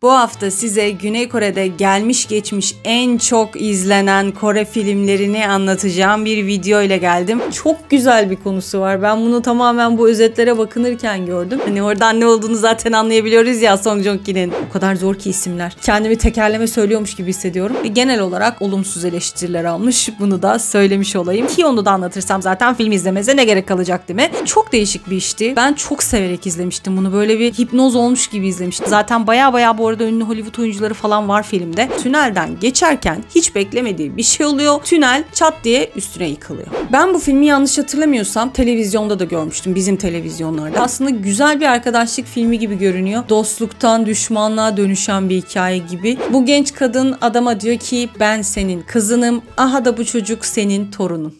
Bu hafta size Güney Kore'de gelmiş geçmiş en çok izlenen Kore filmlerini anlatacağım bir video ile geldim. Çok güzel bir konusu var. Ben bunu tamamen bu özetlere bakınırken gördüm. Hani oradan ne olduğunu zaten anlayabiliyoruz ya, Song Joong-ki'nin. O kadar zor ki isimler. Kendimi tekerleme söylüyormuş gibi hissediyorum. Ve genel olarak olumsuz eleştiriler almış. Bunu da söylemiş olayım. Ki onu da anlatırsam zaten film izlemeze ne gerek kalacak değil mi? Çok değişik bir işti. Ben çok severek izlemiştim bunu. Böyle bir hipnoz olmuş gibi izlemiştim. Zaten baya bu arada ünlü Hollywood oyuncuları falan var filmde. Tünelden geçerken hiç beklemediği bir şey oluyor. Tünel çat diye üstüne yıkılıyor. Ben bu filmi yanlış hatırlamıyorsam televizyonda da görmüştüm. Bizim televizyonlarda. Aslında güzel bir arkadaşlık filmi gibi görünüyor. Dostluktan düşmanlığa dönüşen bir hikaye gibi. Bu genç kadın adama diyor ki ben senin kızınım. Aha da bu çocuk senin torunun.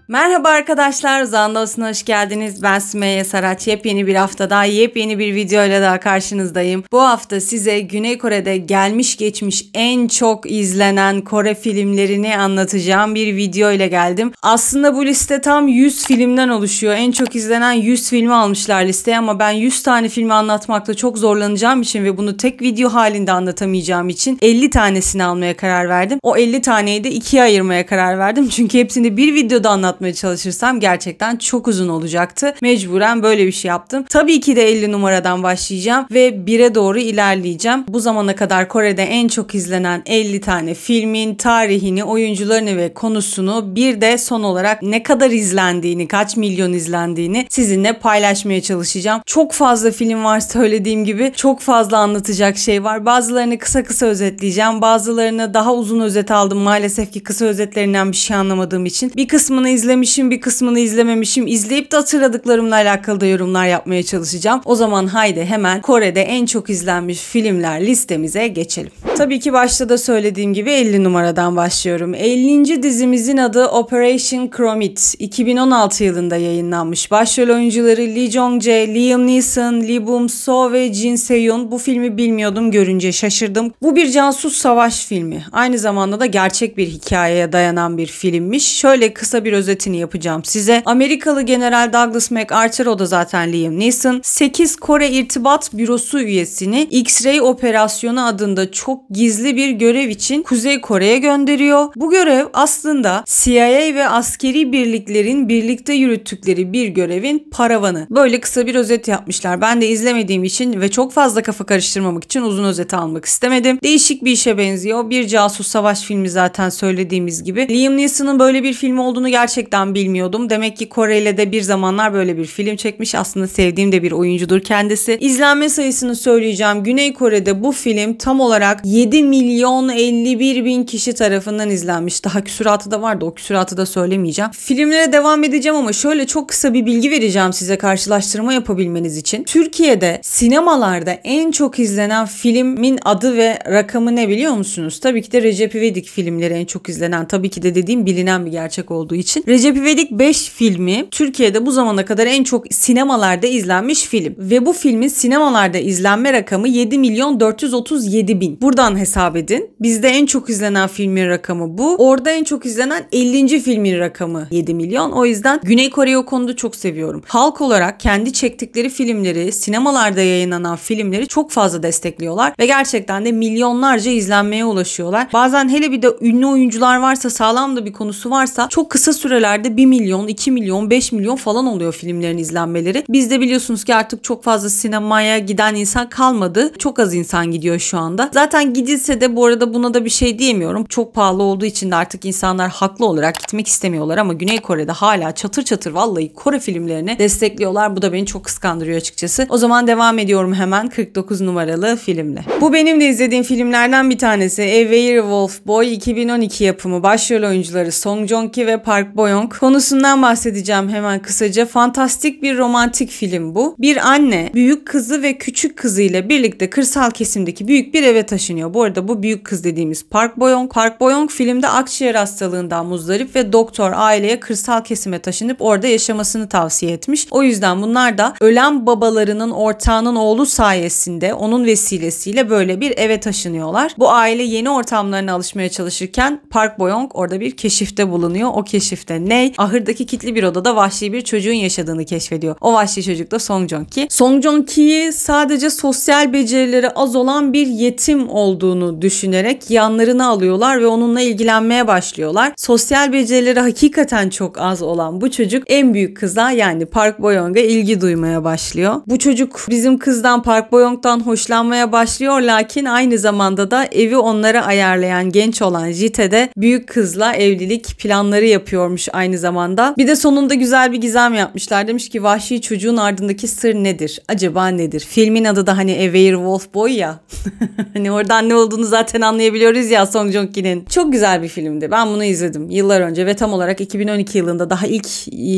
Merhaba arkadaşlar, Uzağında Olsun'a hoş geldiniz. Ben Sümeyye Saraç. Yepyeni bir haftada yepyeni bir videoyla daha karşınızdayım. Bu hafta size Güney Kore'de gelmiş geçmiş en çok izlenen Kore filmlerini anlatacağım bir video ile geldim. Aslında bu liste tam 100 filmden oluşuyor. En çok izlenen 100 filmi almışlar listeye ama ben 100 tane filmi anlatmakta çok zorlanacağım için ve bunu tek video halinde anlatamayacağım için 50 tanesini almaya karar verdim. O 50 taneyi de ikiye ayırmaya karar verdim. Çünkü hepsini bir videoda anlatmaya çalışırsam gerçekten çok uzun olacaktı. Mecburen böyle bir şey yaptım. Tabii ki de 50 numaradan başlayacağım ve 1'e doğru ilerleyeceğim. Bu zamana kadar Kore'de en çok izlenen 50 tane filmin tarihini, oyuncularını ve konusunu, bir de son olarak ne kadar izlendiğini, kaç milyon izlendiğini sizinle paylaşmaya çalışacağım. Çok fazla film var, söylediğim gibi. Çok fazla anlatacak şey var. Bazılarını kısa özetleyeceğim. Bazılarını daha uzun özet aldım. Maalesef ki kısa özetlerinden bir şey anlamadığım için. Bir kısmını izlemişim, bir kısmını izlememişim. İzleyip de hatırladıklarımla alakalı da yorumlar yapmaya çalışacağım. O zaman haydi hemen Kore'de en çok izlenmiş filmler listemize geçelim. Tabii ki başta da söylediğim gibi 50 numaradan başlıyorum. 50. dizimizin adı Operation Chromit. 2016 yılında yayınlanmış. Başrol oyuncuları Lee Jong-jae, Liam Neeson, Lee Bum-soo ve Jin Se-yoon. Bu filmi bilmiyordum, görünce şaşırdım. Bu bir casus savaş filmi. Aynı zamanda da gerçek bir hikayeye dayanan bir filmmiş. Şöyle kısa bir özetini yapacağım size. Amerikalı General Douglas MacArthur, o da zaten Liam Neeson, 8 Kore İrtibat Bürosu üyesini X-Ray Operasyonu adında çok gizli bir görev için Kuzey Kore'ye gönderiyor. Bu görev aslında CIA ve askeri birliklerin birlikte yürüttükleri bir görevin paravanı. Böyle kısa bir özet yapmışlar. Ben de izlemediğim için ve çok fazla kafa karıştırmamak için uzun özeti almak istemedim. Değişik bir işe benziyor. Bir casus savaş filmi zaten, söylediğimiz gibi. Liam Neeson'ın böyle bir film olduğunu gerçekten bilmiyordum. Demek ki Kore ile de bir zamanlar böyle bir film çekmiş. Aslında sevdiğim de bir oyuncudur kendisi. İzlenme sayısını söyleyeceğim. Güney Kore'de bu film tam olarak 7 milyon 51 bin kişi tarafından izlenmiş. Daha küsuratı da vardı. O küsuratı da söylemeyeceğim. Filmlere devam edeceğim ama şöyle çok kısa bir bilgi vereceğim size karşılaştırma yapabilmeniz için. Türkiye'de sinemalarda en çok izlenen filmin adı ve rakamı ne biliyor musunuz? Tabii ki de Recep İvedik filmleri en çok izlenen. Tabii ki de dediğim bilinen bir gerçek olduğu için. Recep İvedik 5 filmi Türkiye'de bu zamana kadar en çok sinemalarda izlenmiş film. Ve bu filmin sinemalarda izlenme rakamı 7 milyon 437 bin. Buradan hesap edin. Bizde en çok izlenen filmin rakamı bu. Orada en çok izlenen 50. filmin rakamı 7 milyon. O yüzden Güney Kore'yi o konuda çok seviyorum. Halk olarak kendi çektikleri filmleri, sinemalarda yayınlanan filmleri çok fazla destekliyorlar. Ve gerçekten de milyonlarca izlenmeye ulaşıyorlar. Bazen hele bir de ünlü oyuncular varsa, sağlam da bir konusu varsa çok kısa sürelerde 1 milyon, 2 milyon, 5 milyon falan oluyor filmlerin izlenmeleri. Bizde biliyorsunuz ki artık çok fazla sinemaya giden insan kalmadı. Çok az insan gidiyor şu anda. Zaten gidilse de bu arada buna da bir şey diyemiyorum. Çok pahalı olduğu için de artık insanlar haklı olarak gitmek istemiyorlar ama Güney Kore'de hala çatır çatır vallahi Kore filmlerini destekliyorlar. Bu da beni çok kıskandırıyor açıkçası. O zaman devam ediyorum hemen 49 numaralı filmle. Bu benim de izlediğim filmlerden bir tanesi. A Werewolf Boy, 2012 yapımı. Başrol oyuncuları Song Joong-ki ve Park Bo Bo-young. Konusundan bahsedeceğim hemen kısaca. Fantastik bir romantik film bu. Bir anne büyük kızı ve küçük kızıyla birlikte kırsal kesimdeki büyük bir eve taşınıyor. Bu arada bu büyük kız dediğimiz Park Bo-young. Park Bo-young filmde akciğer hastalığından muzdarip ve doktor aileye kırsal kesime taşınıp orada yaşamasını tavsiye etmiş. O yüzden bunlar da ölen babalarının ortağının oğlu sayesinde, onun vesilesiyle böyle bir eve taşınıyorlar. Bu aile yeni ortamlarına alışmaya çalışırken Park Bo-young orada bir keşifte bulunuyor. O keşifte ne? Ahırdaki kilitli bir odada vahşi bir çocuğun yaşadığını keşfediyor. O vahşi çocuk da Song Joong-ki. Song Joong-ki'yi sadece sosyal becerileri az olan bir yetim olduğunu düşünerek yanlarına alıyorlar ve onunla ilgilenmeye başlıyorlar. Sosyal becerileri hakikaten çok az olan bu çocuk en büyük kıza yani Park Bo-young'a ilgi duymaya başlıyor. Bu çocuk bizim kızdan Park Bo-young'dan hoşlanmaya başlıyor, lakin aynı zamanda da evi onlara ayarlayan genç olan Jite de büyük kızla evlilik planları yapıyormuş aynı zamanda. Bir de sonunda güzel bir gizem yapmışlar. Demiş ki vahşi çocuğun ardındaki sır nedir? Acaba nedir? Filmin adı da hani A Werewolf Boy ya. Hani oradan ne olduğunu zaten anlayabiliyoruz ya Song Joong-ki'nin. Çok güzel bir filmdi. Ben bunu izledim yıllar önce ve tam olarak 2012 yılında daha ilk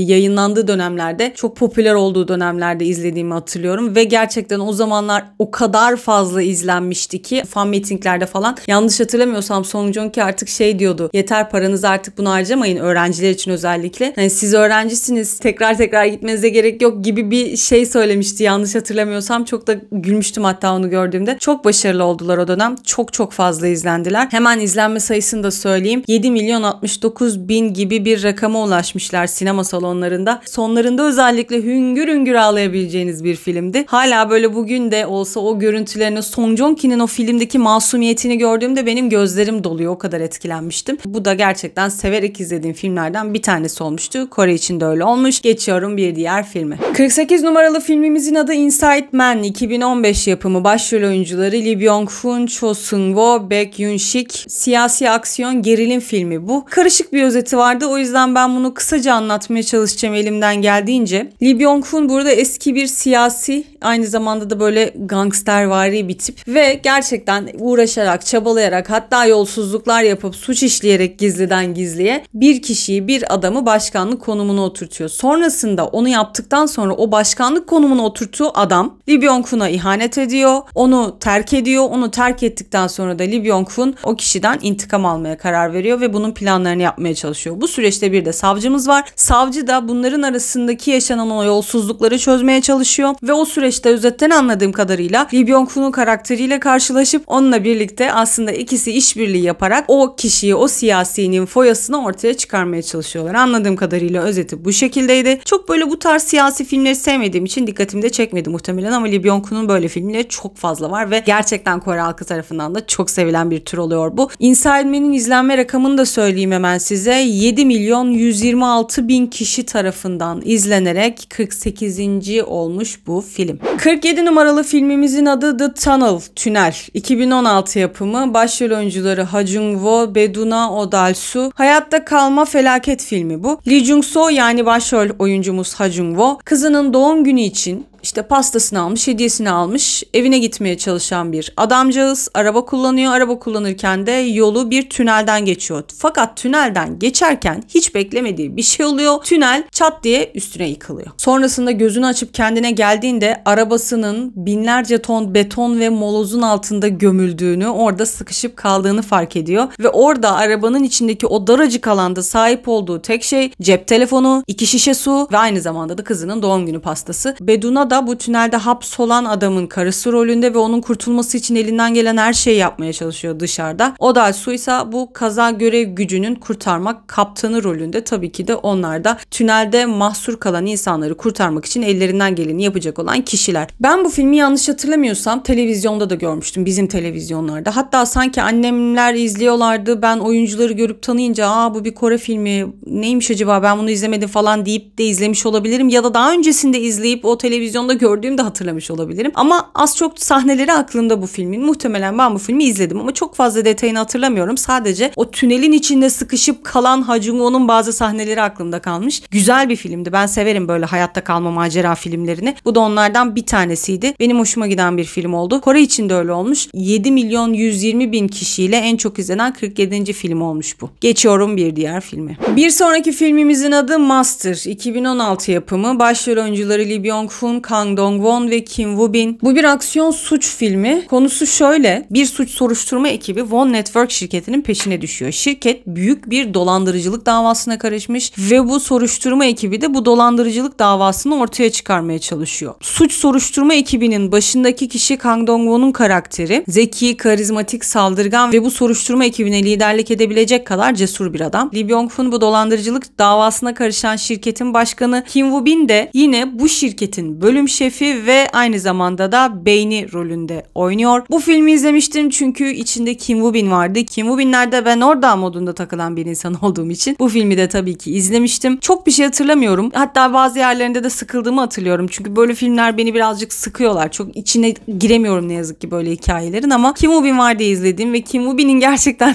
yayınlandığı dönemlerde, çok popüler olduğu dönemlerde izlediğimi hatırlıyorum ve gerçekten o zamanlar o kadar fazla izlenmişti ki fan meetinglerde falan, yanlış hatırlamıyorsam Song Joong-ki artık şey diyordu: yeter, paranızı artık bunu harcamayın, öğrenciler için özellikle. Hani siz öğrencisiniz, tekrar gitmenize gerek yok gibi bir şey söylemişti yanlış hatırlamıyorsam. Çok da gülmüştüm hatta onu gördüğümde. Çok başarılı oldular o dönem. Çok fazla izlendiler. Hemen izlenme sayısını da söyleyeyim. 7.069.000 gibi bir rakama ulaşmışlar sinema salonlarında. Sonlarında özellikle hüngür hüngür ağlayabileceğiniz bir filmdi. Hala böyle bugün de olsa o görüntülerini, Song Joong-ki'nin o filmdeki masumiyetini gördüğümde benim gözlerim doluyor. O kadar etkilenmiştim. Bu da gerçekten severek izlediğim filmlerden bir tanesi olmuştu. Kore için de öyle olmuş. Geçiyorum bir diğer filme. 48 numaralı filmimizin adı Inside Man. 2015 yapımı. Başrol oyuncuları Lee Byung-hun, Cho Seung-woo, Baek Yoon-sik. Siyasi aksiyon gerilim filmi bu. Karışık bir özeti vardı. O yüzden ben bunu kısaca anlatmaya çalışacağım elimden geldiğince. Lee Byung-hun burada eski bir siyasi, aynı zamanda da böyle gangstervari bir tip ve gerçekten uğraşarak, çabalayarak, hatta yolsuzluklar yapıp suç işleyerek gizliden gizliye bir kişiyi, bir adamı başkanlık konumuna oturtuyor. Sonrasında onu yaptıktan sonra o başkanlık konumuna oturttuğu adam Lee Byung-hun'a ihanet ediyor. Onu terk ediyor. Onu terk ettikten sonra da Lee Byung-hun o kişiden intikam almaya karar veriyor ve bunun planlarını yapmaya çalışıyor. Bu süreçte bir de savcımız var. Savcı da bunların arasındaki yaşanan o yolsuzlukları çözmeye çalışıyor ve o süreçte özetten anladığım kadarıyla Lee Byung-hun'un karakteriyle karşılaşıp onunla birlikte aslında ikisi işbirliği yaparak o kişiyi, o siyasinin foyasını ortaya çıkarmaya çalışıyorlar. Anladığım kadarıyla özeti bu şekildeydi. Çok böyle bu tarz siyasi filmleri sevmediğim için dikkatimi de çekmedi muhtemelen ama Lee Byung-hun'un böyle filmleri çok fazla var ve gerçekten Kore halkı tarafından da çok sevilen bir tür oluyor bu. Inside Man'in izlenme rakamını da söyleyeyim hemen size. 7.126.000 kişi tarafından izlenerek 48. olmuş bu film. 47 numaralı filmimizin adı The Tunnel, Tünel. 2016 yapımı. Başrol oyuncuları Ha Jung-woo, Baeduna Odal-soo. Hayatta kalma felaket filmi bu. Lee Jung-soo yani başrol oyuncumuz Ha Jung-woo kızının doğum günü için İşte pastasını almış, hediyesini almış, evine gitmeye çalışan bir adamcağız. Araba kullanıyor. Araba kullanırken de yolu bir tünelden geçiyor. Fakat tünelden geçerken hiç beklemediği bir şey oluyor. Tünel çat diye üstüne yıkılıyor. Sonrasında gözünü açıp kendine geldiğinde arabasının binlerce ton beton ve molozun altında gömüldüğünü, orada sıkışıp kaldığını fark ediyor. Ve orada arabanın içindeki o daracık alanda sahip olduğu tek şey cep telefonu, 2 şişe su ve aynı zamanda da kızının doğum günü pastası. Beduna da bu tünelde hapsolan adamın karısı rolünde ve onun kurtulması için elinden gelen her şeyi yapmaya çalışıyor dışarıda. Odal-soo ise bu kaza görev gücünün kurtarmak kaptanı rolünde. Tabii ki de onlar da tünelde mahsur kalan insanları kurtarmak için ellerinden geleni yapacak olan kişiler. Ben bu filmi yanlış hatırlamıyorsam televizyonda da görmüştüm, bizim televizyonlarda. Hatta sanki annemler izliyorlardı. Ben oyuncuları görüp tanıyınca bu bir Kore filmi, neymiş acaba, ben bunu izlemedim falan deyip de izlemiş olabilirim. Ya da daha öncesinde izleyip o televizyon televizyonda gördüğümde hatırlamış olabilirim. Ama az çok sahneleri aklımda bu filmin. Muhtemelen ben bu filmi izledim ama çok fazla detayını hatırlamıyorum. Sadece o tünelin içinde sıkışıp kalan Ha Jung-woo'nun bazı sahneleri aklımda kalmış. Güzel bir filmdi. Ben severim böyle hayatta kalma macera filmlerini. Bu da onlardan bir tanesiydi. Benim hoşuma giden bir film oldu. Kore için de öyle olmuş. 7 milyon 120 bin kişiyle en çok izlenen 47. film olmuş bu. Geçiyorum bir diğer filme. Bir sonraki filmimizin adı Master. 2016 yapımı. Başrol oyuncuları Lee Byung-hun, Kang Dong-won ve Kim Woo-bin. Bu bir aksiyon suç filmi. Konusu şöyle. Bir suç soruşturma ekibi Won Network şirketinin peşine düşüyor. Şirket büyük bir dolandırıcılık davasına karışmış ve bu soruşturma ekibi de bu dolandırıcılık davasını ortaya çıkarmaya çalışıyor. Suç soruşturma ekibinin başındaki kişi Kang Dong-won'un karakteri. Zeki, karizmatik, saldırgan ve bu soruşturma ekibine liderlik edebilecek kadar cesur bir adam. Lee Byung-hun bu dolandırıcılık davasına karışan şirketin başkanı. Kim Woo-bin de yine bu şirketin bölüm şefi ve aynı zamanda da beyni rolünde oynuyor. Bu filmi izlemiştim çünkü içinde Kim Woo-bin vardı. Kim Woo-bin nerede ben orada modunda takılan bir insan olduğum için bu filmi de tabii ki izlemiştim. Çok bir şey hatırlamıyorum. Hatta bazı yerlerinde de sıkıldığımı hatırlıyorum. Çünkü böyle filmler beni birazcık sıkıyorlar. Çok içine giremiyorum ne yazık ki böyle hikayelerin ama Kim Woo-bin var diye izledim ve Kim Woo-bin'in gerçekten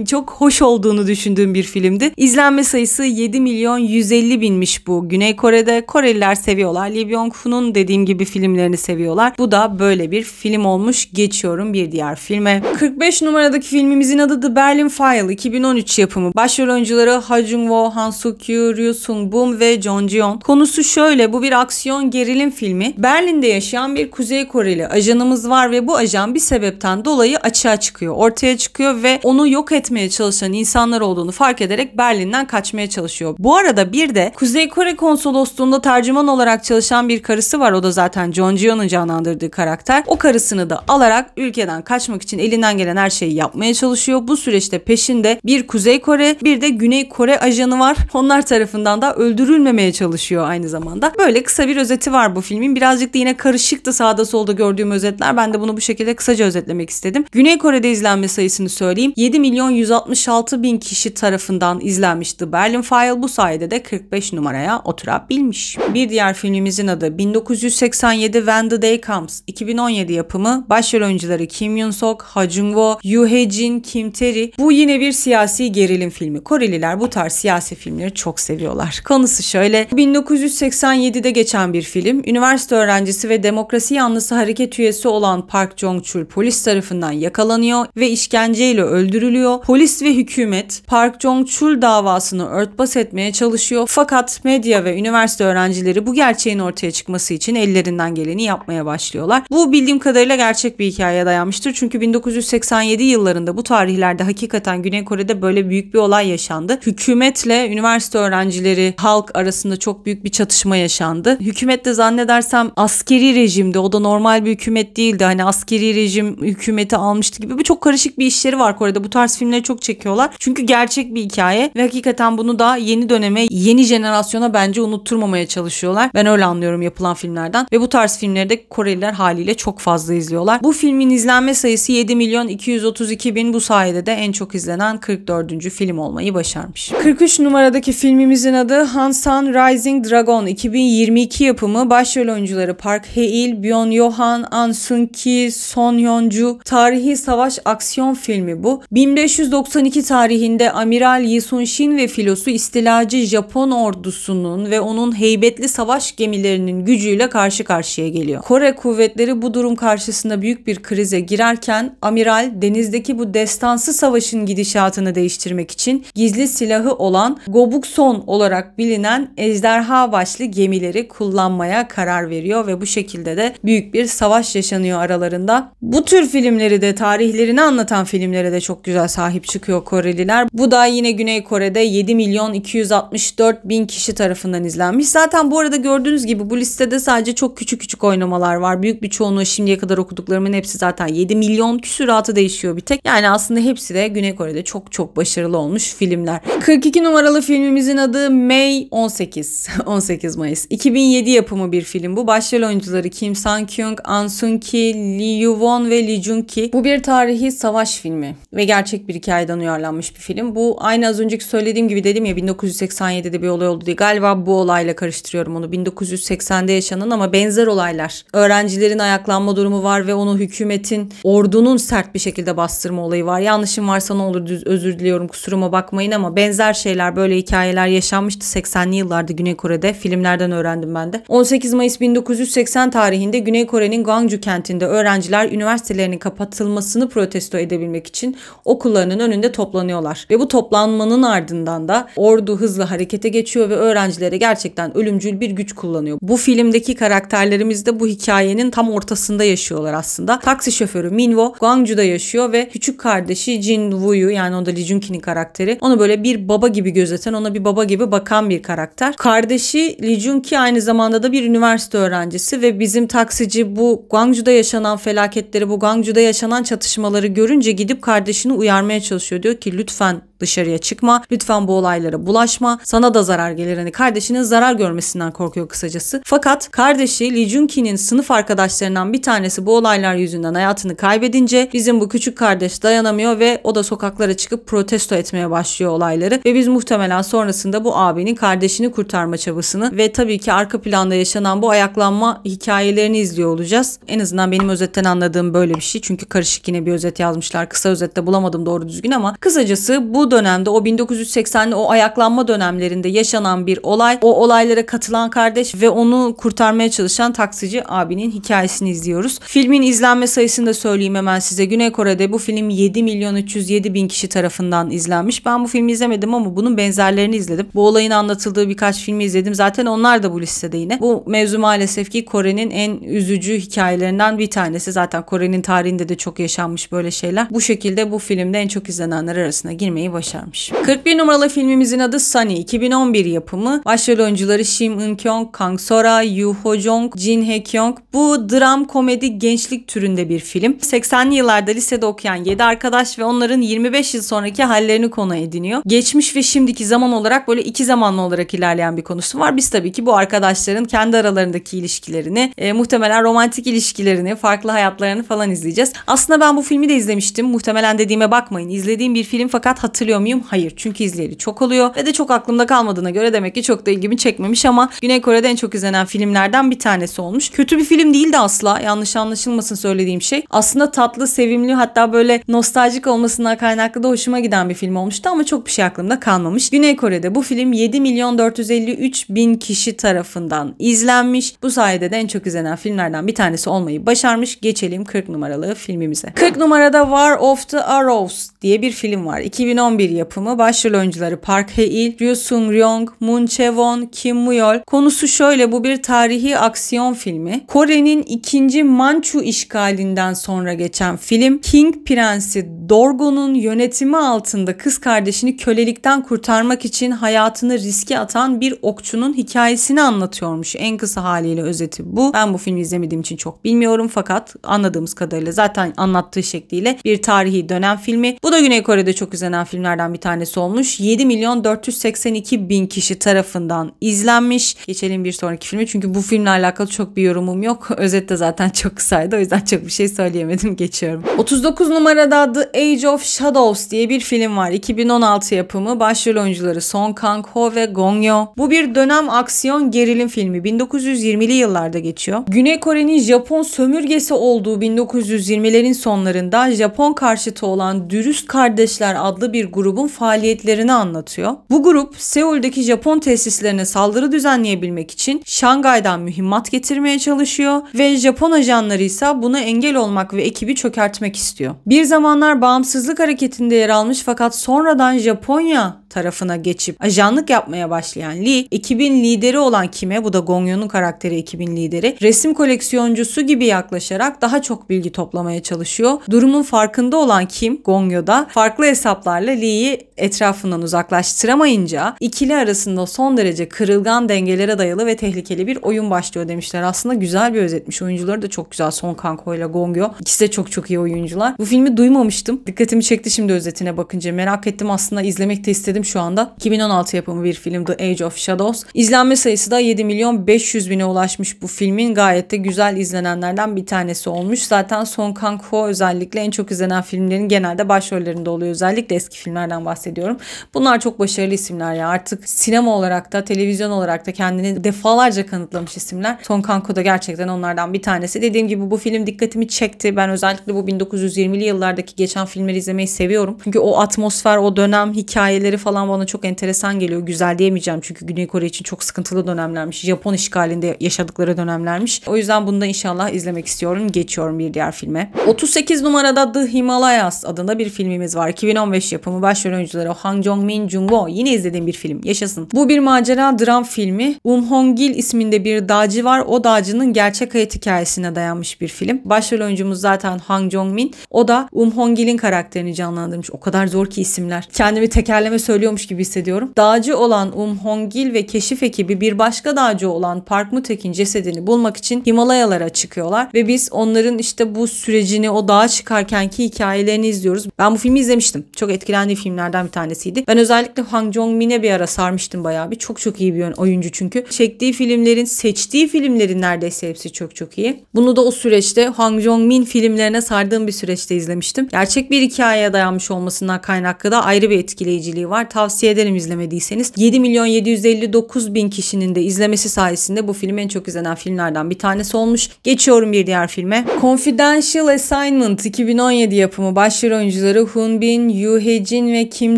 çok hoş olduğunu düşündüğüm bir filmdi. İzlenme sayısı 7 milyon 150 binmiş bu. Güney Kore'de Koreliler seviyorlar. Lee Byung-hun'un dediğim gibi filmlerini seviyorlar. Bu da böyle bir film olmuş. Geçiyorum bir diğer filme. 45 numaradaki filmimizin adı The Berlin File. 2013 yapımı. Başrol oyuncuları Ha Jung-woo, Han Suk-kyu, Ryu Sung-bum ve Jong Ji-yeon. Konusu şöyle. Bu bir aksiyon gerilim filmi. Berlin'de yaşayan bir Kuzey Koreli ajanımız var ve bu ajan bir sebepten dolayı açığa çıkıyor. Ortaya çıkıyor ve onu yok etmeye çalışan insanlar olduğunu fark ederek Berlin'den kaçmaya çalışıyor. Bu arada bir de Kuzey Kore konsolosluğunda tercüman olarak çalışan bir karısı var. O da zaten Jong Ji-yeon'un canlandırdığı karakter. O karısını da alarak ülkeden kaçmak için elinden gelen her şeyi yapmaya çalışıyor. Bu süreçte peşinde bir Kuzey Kore, bir de Güney Kore ajanı var. Onlar tarafından da öldürülmemeye çalışıyor aynı zamanda. Böyle kısa bir özeti var bu filmin. Birazcık da yine karışıktı sağda solda gördüğüm özetler. Ben de bunu bu şekilde kısaca özetlemek istedim. Güney Kore'de izlenme sayısını söyleyeyim. 7 milyon 166 bin kişi tarafından izlenmişti Berlin File. Bu sayede de 45 numaraya oturabilmiş. Bir diğer filmimizin adı 1987 When the Day Comes. 2017 yapımı. Başrol oyuncuları Kim Yoon-sok, Ha Jung-woo, Yoo Hae-jin, Kim Tae-ri. Bu yine bir siyasi gerilim filmi. Koreliler bu tarz siyasi filmleri çok seviyorlar. Konusu şöyle. 1987'de geçen bir film. Üniversite öğrencisi ve demokrasi yanlısı hareket üyesi olan Park Jong-chul polis tarafından yakalanıyor ve işkenceyle öldürülüyor. Polis ve hükümet Park Jong-chul davasını örtbas etmeye çalışıyor. Fakat medya ve üniversite öğrencileri bu gerçeğin ortaya çıkması için ellerinden geleni yapmaya başlıyorlar. Bu bildiğim kadarıyla gerçek bir hikayeye dayanmıştır. Çünkü 1987 yıllarında bu tarihlerde hakikaten Güney Kore'de böyle büyük bir olay yaşandı. Hükümetle üniversite öğrencileri, halk arasında çok büyük bir çatışma yaşandı. Hükümet de zannedersem askeri rejimdi. O da normal bir hükümet değildi. Hani askeri rejim hükümeti almıştı gibi. Bu çok karışık bir işleri var Kore'de. Bu tarz filmleri çok çekiyorlar. Çünkü gerçek bir hikaye ve hakikaten bunu da yeni döneme, yeni jenerasyona bence unutturmamaya çalışıyorlar. Ben öyle anlıyorum yapılan filmlerden. Ve bu tarz filmleri de Koreliler haliyle çok fazla izliyorlar. Bu filmin izlenme sayısı 7 milyon 232 bin. Bu sayede de en çok izlenen 44. film olmayı başarmış. 43 numaradaki filmimizin adı Hansan Rising Dragon. 2022 yapımı. Başrol oyuncuları Park Hae-il, Byun Yo-han, An Seung-ki, Son Hyun-ju. Tarihi savaş aksiyon filmi bu. 1592 tarihinde Amiral Yi Sun-shin ve filosu istilacı Japon ordusunun ve onun heybetli savaş gemilerinin gücüyle karşı karşıya geliyor. Kore kuvvetleri bu durum karşısında büyük bir krize girerken amiral denizdeki bu destansı savaşın gidişatını değiştirmek için gizli silahı olan Gobukson olarak bilinen ejderha başlı gemileri kullanmaya karar veriyor ve bu şekilde de büyük bir savaş yaşanıyor aralarında. Bu tür filmleri de, tarihlerini anlatan filmlere de çok güzel sahip çıkıyor Koreliler. Bu da yine Güney Kore'de 7 milyon 264 bin kişi tarafından izlenmiş. Zaten bu arada gördüğünüz gibi bu listede sadece çok küçük küçük oynamalar var. Büyük bir çoğunluğu şimdiye kadar okuduklarımın hepsi zaten 7 milyon küsuratı değişiyor bir tek. Yani aslında hepsi de Güney Kore'de çok çok başarılı olmuş filmler. 42 numaralı filmimizin adı May 18. 18 Mayıs. 2007 yapımı bir film bu. Başrol oyuncuları Kim Sang-kyung, An Seung-ki, Lee Yoo-won ve Lee Jung-ki. Bu bir tarihi savaş filmi ve gerçek bir hikayeden uyarlanmış bir film. Bu aynı az önceki söylediğim gibi dedim ya 1987'de bir olay oldu diye. Galiba bu olayla karıştırıyorum onu. 1987 1980'de yaşanan ama benzer olaylar. Öğrencilerin ayaklanma durumu var ve onu hükümetin, ordunun sert bir şekilde bastırma olayı var. Yanlışım varsa ne olur özür diliyorum, kusuruma bakmayın ama benzer şeyler, böyle hikayeler yaşanmıştı 80'li yıllarda Güney Kore'de. Filmlerden öğrendim ben de. 18 Mayıs 1980 tarihinde Güney Kore'nin Gwangju kentinde öğrenciler üniversitelerinin kapatılmasını protesto edebilmek için okullarının önünde toplanıyorlar. Ve bu toplanmanın ardından da ordu hızlı harekete geçiyor ve öğrencilere gerçekten ölümcül bir güç kullanıyor. Bu filmdeki karakterlerimiz de bu hikayenin tam ortasında yaşıyorlar aslında. Taksi şoförü Minwo Gwangju'da yaşıyor ve küçük kardeşi Jin Woo'yu, yani onda Lee Jun-ki'nin karakteri, onu böyle bir baba gibi gözeten, ona bir baba gibi bakan bir karakter. Kardeşi Lee Jun-ki aynı zamanda da bir üniversite öğrencisi ve bizim taksici bu Gwangju'da yaşanan felaketleri, bu Gwangju'da yaşanan çatışmaları görünce gidip kardeşini uyarmaya çalışıyor. Diyor ki lütfen dışarıya çıkma, lütfen bu olaylara bulaşma, sana da zarar gelir. Hani kardeşinin zarar görmesinden korkuyor kısacası. Fakat kardeşi Lee Jun-ki'nin sınıf arkadaşlarından bir tanesi bu olaylar yüzünden hayatını kaybedince bizim bu küçük kardeş dayanamıyor ve o da sokaklara çıkıp protesto etmeye başlıyor olayları ve biz muhtemelen sonrasında bu abinin kardeşini kurtarma çabasını ve tabii ki arka planda yaşanan bu ayaklanma hikayelerini izliyor olacağız. En azından benim özetten anladığım böyle bir şey. Çünkü karışık yine bir özet yazmışlar. Kısa özette bulamadım doğru düzgün ama kısacası bu dönemde, o 1980'li o ayaklanma dönemlerinde yaşanan bir olay. O olaylara katılan kardeş ve onu kurtarmaya çalışan taksici abinin hikayesini izliyoruz. Filmin izlenme sayısını da söyleyeyim hemen size. Güney Kore'de bu film 7.307.000 kişi tarafından izlenmiş. Ben bu filmi izlemedim ama bunun benzerlerini izledim. Bu olayın anlatıldığı birkaç filmi izledim. Zaten onlar da bu listede yine. Bu mevzu maalesef ki Kore'nin en üzücü hikayelerinden bir tanesi. Zaten Kore'nin tarihinde de çok yaşanmış böyle şeyler. Bu şekilde bu filmde en çok izlenenler arasına girmeyi başarmış. 41 numaralı filmimizin adı Sunny. 2011 yapımı. Başrol oyuncuları Shim Eun-kyung, Kang Sora, Yoo Ho-jung, Jin Hae-kyung. Bu dram komedi gençlik türünde bir film. 80'li yıllarda lisede okuyan 7 arkadaş ve onların 25 yıl sonraki hallerini konu ediniyor. Geçmiş ve şimdiki zaman olarak böyle iki zamanlı olarak ilerleyen bir konusu var. Biz tabii ki bu arkadaşların kendi aralarındaki ilişkilerini, muhtemelen romantik ilişkilerini, farklı hayatlarını falan izleyeceğiz. Aslında ben bu filmi de izlemiştim. Muhtemelen dediğime bakmayın. İzlediğim bir film fakat hatırlıyor muyum? Hayır. Çünkü izleyeli çok oluyor ve de çok aklımda kalmadığına göre demek ki çok da ilgimi çekmemiş ama Güney Kore'de en çok izlenen filmlerden bir tanesi olmuş. Kötü bir film değildi asla. Yanlış anlaşılmasın söylediğim şey. Aslında tatlı, sevimli, hatta böyle nostaljik olmasından kaynaklı da hoşuma giden bir film olmuştu ama çok bir şey aklımda kalmamış. Güney Kore'de bu film 7.453.000 kişi tarafından izlenmiş. Bu sayede de en çok izlenen filmlerden bir tanesi olmayı başarmış. Geçelim 40 numaralı filmimize. 40 numarada War of the Arrows diye bir film var. 2011 yapımı. Başrol oyuncuları Park Hae-il, Ryu Sung-ryong, Moon Chae-won, Kim Mu-yeol. Konusu şöyle, bu bir tarihi aksiyon filmi. Kore'nin 2. Manchu işgalinden sonra geçen film, King Prensi Dorgo'nun yönetimi altında kız kardeşini kölelikten kurtarmak için hayatını riske atan bir okçunun hikayesini anlatıyormuş. En kısa haliyle özeti bu. Ben bu filmi izlemediğim için çok bilmiyorum fakat anladığımız kadarıyla zaten anlattığı şekliyle bir tarihi dönem filmi. Bu da Güney Kore'de çok izlenen filmlerden bir tanesi olmuş. 7.482.000 kişi tarafından izlenmiş. Geçelim bir sonraki filme çünkü bu filmle alakalı çok bir yorumum yok. Özet de zaten çok kısaydı, o yüzden çok bir şey söyleyemedim. Geçiyorum. 39 numarada The Age of Shadows diye bir film var. 2016 yapımı. Başrol oyuncuları Song Kang-ho ve Gong Yoo. Bu bir dönem aksiyon gerilim filmi. 1920'li yıllarda geçiyor. Güney Kore'nin Japon sömürgesi olduğu 1920'lerin sonlarında Japon karşıtı olan Dürüst Kardeşler adlı bir grubun faaliyetlerini anlatıyor. Bu grup Seul'deki Japon tesislerine saldırı düzenleyebilmek için Şangay'dan mühimmat getirmeye çalışıyor ve Japon ajanları ise buna engel olmak ve ekibi çökertmek istiyor. Bir zamanlar bağımsızlık hareketinde yer almış fakat sonradan Japonya tarafına geçip ajanlık yapmaya başlayan Lee, ekibin lideri olan Kim'e, bu da Gong Yoo'nun karakteri ekibin lideri, resim koleksiyoncusu gibi yaklaşarak daha çok bilgi toplamaya çalışıyor. Durumun farkında olan Kim, Gong Yoo da farklı hesaplarla Lee'yi etrafından uzaklaştıramayınca ikili arasında son derece kırılgan dengelere dayalı ve tehlikeli bir oyun başlıyor demişler. Aslında güzel bir özetmiş. Oyuncuları da çok güzel. Song Kang-ho ile Gong Yoo. İkisi de çok çok iyi oyuncular. Bu filmi duymamıştım. Dikkatimi çekti şimdi özetine bakınca. Merak ettim aslında, izlemek de istedim. izledim şu anda. 2016 yapımı bir film The Age of Shadows. İzlenme sayısı da 7.500.000'e ulaşmış bu filmin. Gayet de güzel izlenenlerden bir tanesi olmuş. Zaten Song Kang-ho özellikle en çok izlenen filmlerin genelde başrollerinde oluyor. Özellikle eski filmlerden bahsediyorum. Bunlar çok başarılı isimler ya. Artık sinema olarak da televizyon olarak da kendini defalarca kanıtlamış isimler. Song Kang-ho da gerçekten onlardan bir tanesi. Dediğim gibi bu film dikkatimi çekti. Ben özellikle bu 1920'li yıllardaki geçen filmleri izlemeyi seviyorum. Çünkü o atmosfer, o dönem hikayeleri falan bana çok enteresan geliyor. Güzel diyemeyeceğim çünkü Güney Kore için çok sıkıntılı dönemlermiş. Japon işgalinde yaşadıkları dönemlermiş. O yüzden bunu da inşallah izlemek istiyorum. Geçiyorum bir diğer filme. 38 numarada The Himalayas adında bir filmimiz var. 2015 yapımı, başrol oyuncuları Han Jong-min, Jung Woo. Yine izlediğim bir film. Yaşasın. Bu bir macera dram filmi. Hong-gil isminde bir dağcı var. O dağcının gerçek hayat hikayesine dayanmış bir film. Başrol oyuncumuz zaten Han Jong-min. O da Hong-gil'in karakterini canlandırmış. O kadar zor ki isimler. Kendimi tekerleme söylüyormuş gibi hissediyorum. Dağcı olan Hong-gil ve keşif ekibi bir başka dağcı olan Park Mu-taek'in cesedini bulmak için Himalayalara çıkıyorlar ve biz onların işte bu sürecini, o dağa çıkarkenki hikayelerini izliyoruz. Ben bu filmi izlemiştim. Çok etkilendiğim filmlerden bir tanesiydi. Ben özellikle Han Jong-min'e bir ara sarmıştım bayağı bir. Çok iyi bir oyuncu çünkü. Çektiği filmlerin, seçtiği filmlerin neredeyse hepsi çok iyi. Bunu da o süreçte Han Jong-min filmlerine sardığım bir süreçte izlemiştim. Gerçek bir hikayeye dayanmış olmasından kaynaklı da ayrı bir etkileyiciliği var. Tavsiye ederim izlemediyseniz. 7.759.000 kişinin de izlemesi sayesinde bu film en çok izlenen filmlerden bir tanesi olmuş. Geçiyorum bir diğer filme. Confidential Assignment 2017 yapımı, başrol oyuncuları Hoon Bin, Yoo Hae-jin ve Kim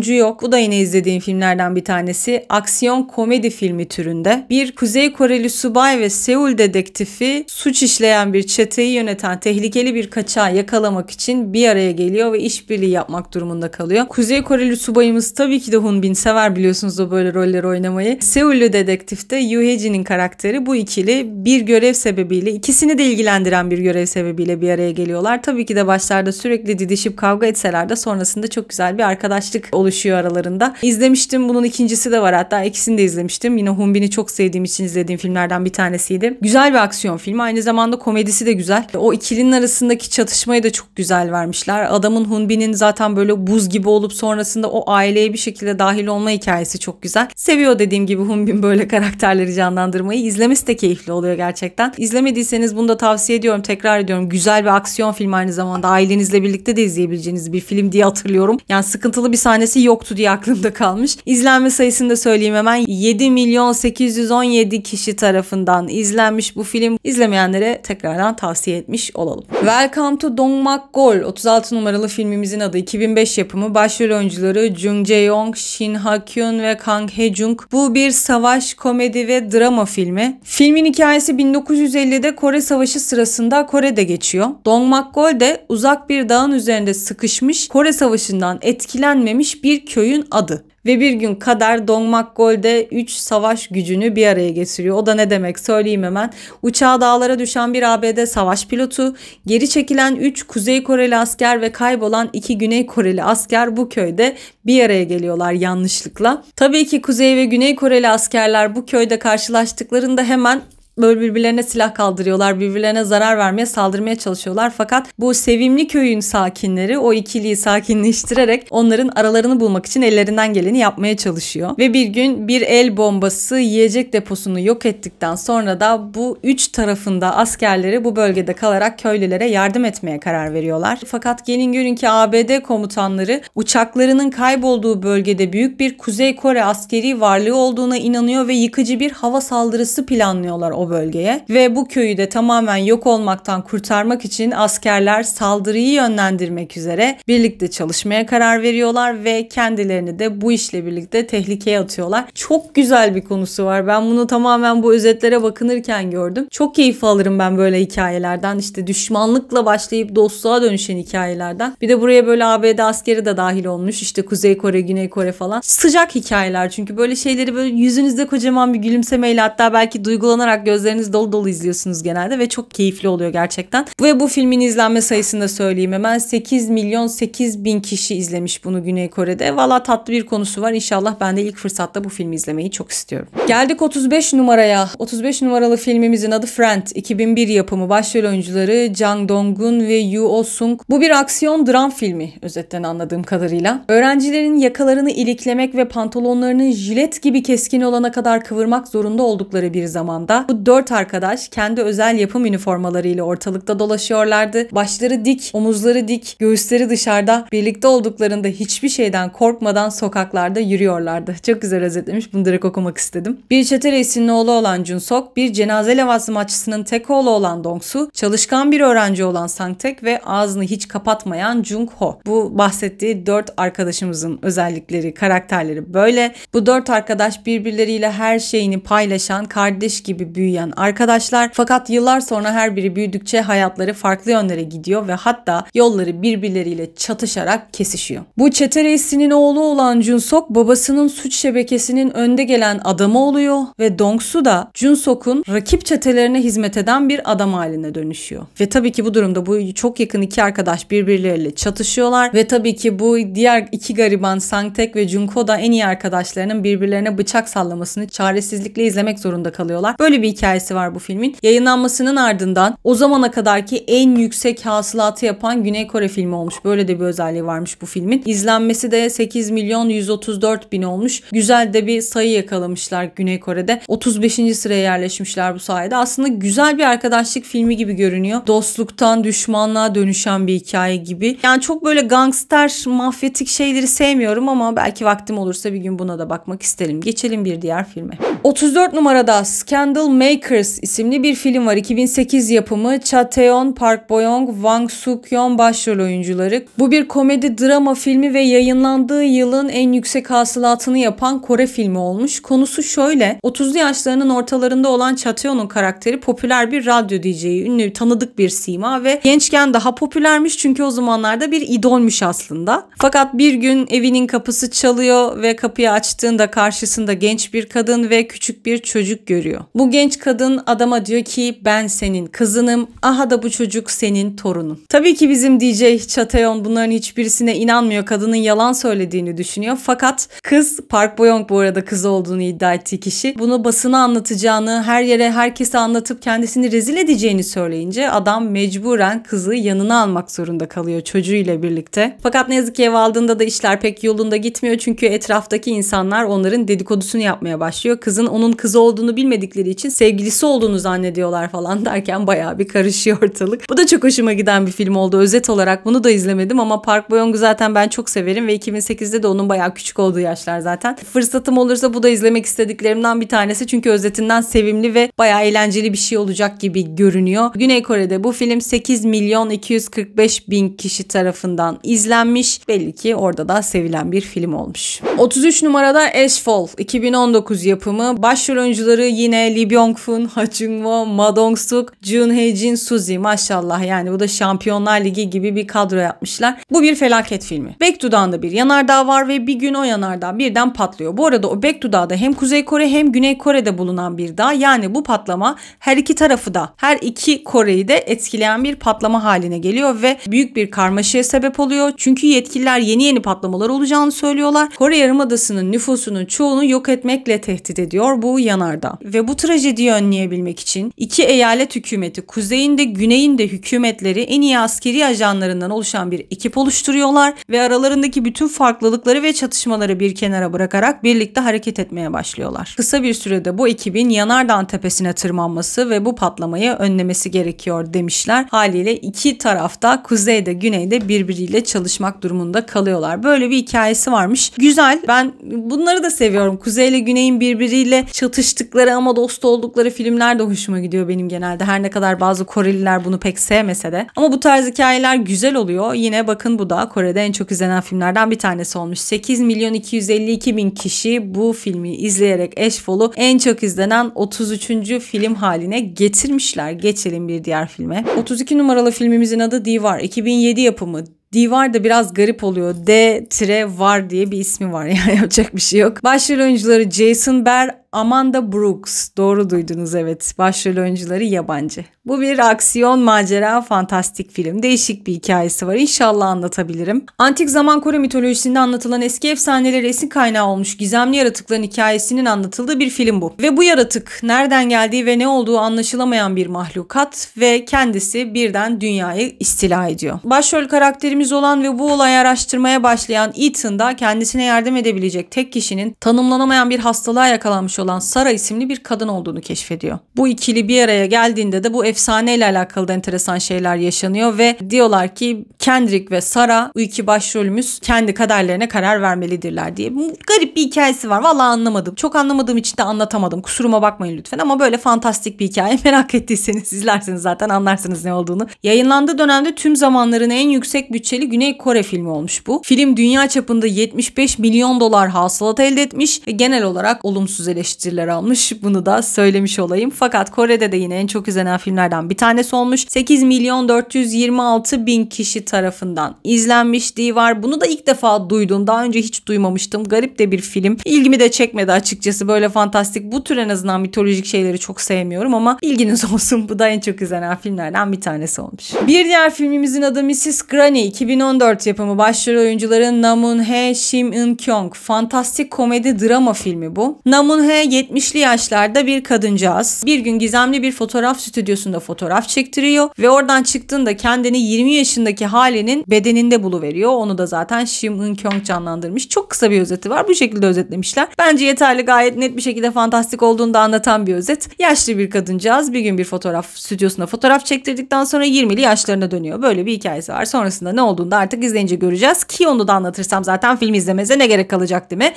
Joo-hyuk. Bu da yine izlediğim filmlerden bir tanesi. Aksiyon komedi filmi türünde. Bir Kuzey Koreli subay ve Seul dedektifi suç işleyen bir çeteyi yöneten tehlikeli bir kaçağı yakalamak için bir araya geliyor ve işbirliği yapmak durumunda kalıyor. Kuzey Koreli subayımız tabii ki de Hoon Bin sever, biliyorsunuz o böyle rolleri oynamayı. Seul'lü dedektifte Yoo Hae-jin'in karakteri. Bu ikili bir görev sebebiyle, ikisini de ilgilendiren bir görev sebebiyle bir araya geliyorlar. Tabii ki de başlarda sürekli didişip kavga etseler de sonrasında çok güzel bir arkadaşlık oluşuyor aralarında. İzlemiştim. Bunun ikincisi de var. Hatta ikisini de izlemiştim. Yine Hoon Bin'i çok sevdiğim için izlediğim filmlerden bir tanesiydi. Güzel bir aksiyon filmi. Aynı zamanda komedisi de güzel. O ikilinin arasındaki çatışmayı da çok güzel vermişler. Adamın, Hoon Bin'in zaten böyle buz gibi olup sonrasında o aileye bir şekilde dahil olma hikayesi çok güzel. Seviyor dediğim gibi Hoon Bin böyle karakterleri canlandırmayı. İzlemesi de keyifli oluyor gerçekten. İzlemediyseniz bunu da tavsiye ediyorum. Tekrar ediyorum. Güzel bir aksiyon filmi, aynı zamanda ailenizle birlikte de izleyebileceğiniz bir film diye hatırlıyorum. Yani sıkıntılı bir sahnesi yoktu diye aklımda kalmış. İzlenme sayısını da söyleyeyim hemen. 7.817.000 kişi tarafından izlenmiş bu film. İzlemeyenlere tekrardan tavsiye etmiş olalım. Welcome to Dongmak-gol 36 numaralı filmimizin adı. 2005 yapımı, başrol oyuncuları Jung Jae-yong, Shin Ha-kyun ve Kang Hae-jung. Bu bir savaş, komedi ve drama filmi. Filmin hikayesi 1950'de Kore Savaşı sırasında Kore'de geçiyor. Dongmak-gol de uzak bir dağın üzerinde sıkışmış, Kore Savaşı'ndan etkilenmemiş bir köyün adı. Ve bir gün kader Dongmak-gol'de 3 savaş gücünü bir araya getiriyor. O da ne demek söyleyeyim hemen. Uçağı dağlara düşen bir ABD savaş pilotu, geri çekilen 3 Kuzey Koreli asker ve kaybolan 2 Güney Koreli asker bu köyde bir araya geliyorlar yanlışlıkla. Tabii ki Kuzey ve Güney Koreli askerler bu köyde karşılaştıklarında hemen böyle birbirlerine silah kaldırıyorlar, birbirlerine zarar vermeye, saldırmaya çalışıyorlar. Fakat bu sevimli köyün sakinleri o ikiliyi sakinleştirerek onların aralarını bulmak için ellerinden geleni yapmaya çalışıyor. Ve bir gün bir el bombası yiyecek deposunu yok ettikten sonra da bu üç tarafında askerleri bu bölgede kalarak köylülere yardım etmeye karar veriyorlar. Fakat gelin görün ki ABD komutanları uçaklarının kaybolduğu bölgede büyük bir Kuzey Kore askeri varlığı olduğuna inanıyor ve yıkıcı bir hava saldırısı planlıyorlar o bölgeye. Ve bu köyü de tamamen yok olmaktan kurtarmak için askerler saldırıyı yönlendirmek üzere birlikte çalışmaya karar veriyorlar ve kendilerini de bu işle birlikte tehlikeye atıyorlar. Çok güzel bir konusu var. Ben bunu tamamen bu özetlere bakınırken gördüm. Çok keyif alırım ben böyle hikayelerden. İşte düşmanlıkla başlayıp dostluğa dönüşen hikayelerden. Bir de buraya böyle ABD askeri de dahil olmuş. İşte Kuzey Kore, Güney Kore falan. Sıcak hikayeler çünkü böyle şeyleri böyle yüzünüzde kocaman bir gülümsemeyle, hatta belki duygulanarak gözleriniz dolu dolu izliyorsunuz genelde ve çok keyifli oluyor gerçekten. Ve bu filmin izlenme sayısını da söyleyeyim hemen. 8 milyon 8 bin kişi izlemiş bunu Güney Kore'de. Valla tatlı bir konusu var. İnşallah ben de ilk fırsatta bu filmi izlemeyi çok istiyorum. Geldik 35 numaraya. 35 numaralı filmimizin adı Friend. 2001 yapımı. Başrol oyuncuları Jang Dong-gun ve Yoo Oh-sung. Bu bir aksiyon dram filmi özetten anladığım kadarıyla. Öğrencilerin yakalarını iliklemek ve pantolonlarını jilet gibi keskin olana kadar kıvırmak zorunda oldukları bir zamanda bu 4 arkadaş kendi özel yapım üniformalarıyla ortalıkta dolaşıyorlardı. Başları dik, omuzları dik, göğüsleri dışarıda, birlikte olduklarında hiçbir şeyden korkmadan sokaklarda yürüyorlardı. Çok güzel özetlemiş. Bunu direkt okumak istedim. Bir çete reisinin oğlu olan Jun Sok, bir cenaze levazımatçısının tek oğlu olan Dong Su, çalışkan bir öğrenci olan Sang Taek ve ağzını hiç kapatmayan Jung Ho. Bu bahsettiği 4 arkadaşımızın özellikleri, karakterleri böyle. Bu 4 arkadaş birbirleriyle her şeyini paylaşan, kardeş gibi büyüyen arkadaşlar. Fakat yıllar sonra her biri büyüdükçe hayatları farklı yönlere gidiyor ve hatta yolları birbirleriyle çatışarak kesişiyor. Bu çete reisinin oğlu olan Jun Sok babasının suç şebekesinin önde gelen adamı oluyor ve Dong Su da Jun Sok'un rakip çetelerine hizmet eden bir adam haline dönüşüyor. Ve tabii ki bu durumda bu çok yakın iki arkadaş birbirleriyle çatışıyorlar ve tabii ki bu diğer iki gariban Sang Taek ve Jung Ho da en iyi arkadaşlarının birbirlerine bıçak sallamasını çaresizlikle izlemek zorunda kalıyorlar. Böyle bir hikayesi var bu filmin. Yayınlanmasının ardından o zamana kadarki en yüksek hasılatı yapan Güney Kore filmi olmuş. Böyle de bir özelliği varmış bu filmin. İzlenmesi de 8 milyon 134 bin olmuş. Güzel de bir sayı yakalamışlar Güney Kore'de. 35. sıraya yerleşmişler bu sayede. Aslında güzel bir arkadaşlık filmi gibi görünüyor. Dostluktan düşmanlığa dönüşen bir hikaye gibi. Yani çok böyle gangster, mafyatik şeyleri sevmiyorum ama belki vaktim olursa bir gün buna da bakmak isterim. Geçelim bir diğer filme. 34 numarada Scandal Makers isimli bir film var. 2008 yapımı. Cha Tae-yeon, Park Bo-young, Wang Suk-yeon başrol oyuncuları. Bu bir komedi drama filmi ve yayınlandığı yılın en yüksek hasılatını yapan Kore filmi olmuş. Konusu şöyle. 30'lu yaşlarının ortalarında olan Cha Tae-yeon'un karakteri popüler bir radyo DJ'yi, ünlü, tanıdık bir sima ve gençken daha popülermiş çünkü o zamanlarda bir idolmüş aslında. Fakat bir gün evinin kapısı çalıyor ve kapıyı açtığında karşısında genç bir kadın ve küçük bir çocuk görüyor. Bu genç kadın adama diyor ki ben senin kızınım, aha da bu çocuk senin torunun. Tabii ki bizim DJ Cha Tae-yeon bunların hiçbirisine inanmıyor. Kadının yalan söylediğini düşünüyor. Fakat kız, Park Bo-young bu arada kız olduğunu iddia ettiği kişi, bunu basına anlatacağını, her yere herkese anlatıp kendisini rezil edeceğini söyleyince adam mecburen kızı yanına almak zorunda kalıyor çocuğuyla birlikte. Fakat ne yazık ki ev aldığında da işler pek yolunda gitmiyor çünkü etraftaki insanlar onların dedikodusunu yapmaya başlıyor. Kızın onun kızı olduğunu bilmedikleri için sevgilisi olduğunu zannediyorlar falan derken bayağı bir karışıyor ortalık. Bu da çok hoşuma giden bir film oldu. Özet olarak bunu da izlemedim ama Park Bo-young'u zaten ben çok severim ve 2008'de de onun bayağı küçük olduğu yaşlar zaten. Fırsatım olursa bu da izlemek istediklerimden bir tanesi çünkü özetinden sevimli ve bayağı eğlenceli bir şey olacak gibi görünüyor. Güney Kore'de bu film 8 milyon 245 bin kişi tarafından izlenmiş. Belli ki orada da sevilen bir film olmuş. 33 numarada Ashfall 2019 yapımı. Başrol oyuncuları yine Lee Byung-hun, Ha Jung-woo, Ma Dong-suk, Jun Hae-jin, Suzy. Maşallah yani bu da Şampiyonlar Ligi gibi bir kadro yapmışlar. Bu bir felaket filmi. Baekdu'dan bir yanardağ var ve bir gün o yanardağ birden patlıyor. Bu arada o Baekdu'da hem Kuzey Kore hem Güney Kore'de bulunan bir dağ. Yani bu patlama her iki tarafı da, her iki Kore'yi de etkileyen bir patlama haline geliyor ve büyük bir karmaşaya sebep oluyor. Çünkü yetkililer yeni patlamalar olacağını söylüyorlar. Kore Yarımadası'nın nüfusunun çoğunu yok etmekle tehdit ediyor bu yanardağ. Ve bu trajediyi önleyebilmek için iki eyalet hükümeti, kuzeyin de güneyin de hükümetleri en iyi askeri ajanlarından oluşan bir ekip oluşturuyorlar ve aralarındaki bütün farklılıkları ve çatışmaları bir kenara bırakarak birlikte hareket etmeye başlıyorlar. Kısa bir sürede bu ekibin yanardağın tepesine tırmanması ve bu patlamayı önlemesi gerekiyor demişler. Haliyle iki tarafta kuzeyde güneyde birbiriyle çalışmak durumunda kalıyorlar. Böyle bir hikayesi varmış. Güzel. Ben bunları da seviyorum. Kuzey ile güneyin birbiriyle çatıştıkları ama dost oldukları filmler de hoşuma gidiyor benim genelde. Her ne kadar bazı Koreliler bunu pek sevmese de. Ama bu tarz hikayeler güzel oluyor. Yine bakın bu da Kore'de en çok izlenen filmlerden bir tanesi olmuş. 8 milyon 252 bin kişi bu filmi izleyerek Ashfall'u en çok izlenen 33. film haline getirmişler. Geçelim bir diğer filme. 32 numaralı filmimizin adı Divar. 2007 yapımı. Divar da biraz garip oluyor. D-Var diye bir ismi var yani yapacak bir şey yok. Başrol oyuncuları Jason Barr, Amanda Brooks. Doğru duydunuz, evet. Başrol oyuncuları yabancı. Bu bir aksiyon, macera, fantastik film. Değişik bir hikayesi var. İnşallah anlatabilirim. Antik zaman Kore mitolojisinde anlatılan eski efsaneler esin kaynağı olmuş gizemli yaratıkların hikayesinin anlatıldığı bir film bu. Ve bu yaratık nereden geldiği ve ne olduğu anlaşılamayan bir mahlukat ve kendisi birden dünyayı istila ediyor. Başrol karakterimiz olan ve bu olayı araştırmaya başlayan Ethan da kendisine yardım edebilecek tek kişinin tanımlanamayan bir hastalığa yakalanmış olan Sarah isimli bir kadın olduğunu keşfediyor. Bu ikili bir araya geldiğinde de bu efsaneyle alakalı da enteresan şeyler yaşanıyor ve diyorlar ki Kendrick ve Sarah, bu iki başrolümüz kendi kaderlerine karar vermelidirler diye. Bu garip bir hikayesi var. Vallahi anlamadım. Çok anlamadığım için de anlatamadım. Kusuruma bakmayın lütfen ama böyle fantastik bir hikaye. Merak ettiyseniz izlerseniz zaten anlarsınız ne olduğunu. Yayınlandığı dönemde tüm zamanların en yüksek bütçeli Güney Kore filmi olmuş bu. Film dünya çapında 75 milyon dolar hasılat elde etmiş ve genel olarak olumsuz eleştiriler almış. Bunu da söylemiş olayım. Fakat Kore'de de yine en çok izlenen filmlerden bir tanesi olmuş. 8 milyon 426 bin kişi tarafından izlenmişliği var. Bunu da ilk defa duydum. Daha önce hiç duymamıştım. Garip de bir film. İlgimi de çekmedi açıkçası. Böyle fantastik, bu tür en azından mitolojik şeyleri çok sevmiyorum ama ilginiz olsun. Bu da en çok izlenen filmlerden bir tanesi olmuş. Bir diğer filmimizin adı Mrs. Granny. 2014 yapımı. Başrol oyuncuları Namun He, Shim Eun Kyung. Fantastik komedi drama filmi bu. Namun He 70'li yaşlarda bir kadıncağız. Bir gün gizemli bir fotoğraf stüdyosunda fotoğraf çektiriyor ve oradan çıktığında kendini 20 yaşındaki halinin bedeninde buluveriyor. Onu da zaten Shim Eun Kyung canlandırmış. Çok kısa bir özeti var. Bu şekilde özetlemişler. Bence yeterli, gayet net bir şekilde fantastik olduğunu da anlatan bir özet. Yaşlı bir kadıncağız bir gün bir fotoğraf stüdyosunda fotoğraf çektirdikten sonra 20'li yaşlarına dönüyor. Böyle bir hikayesi var. Sonrasında ne olduğunu da artık izleyince göreceğiz ki onu da anlatırsam zaten film izlemeze ne gerek kalacak değil mi?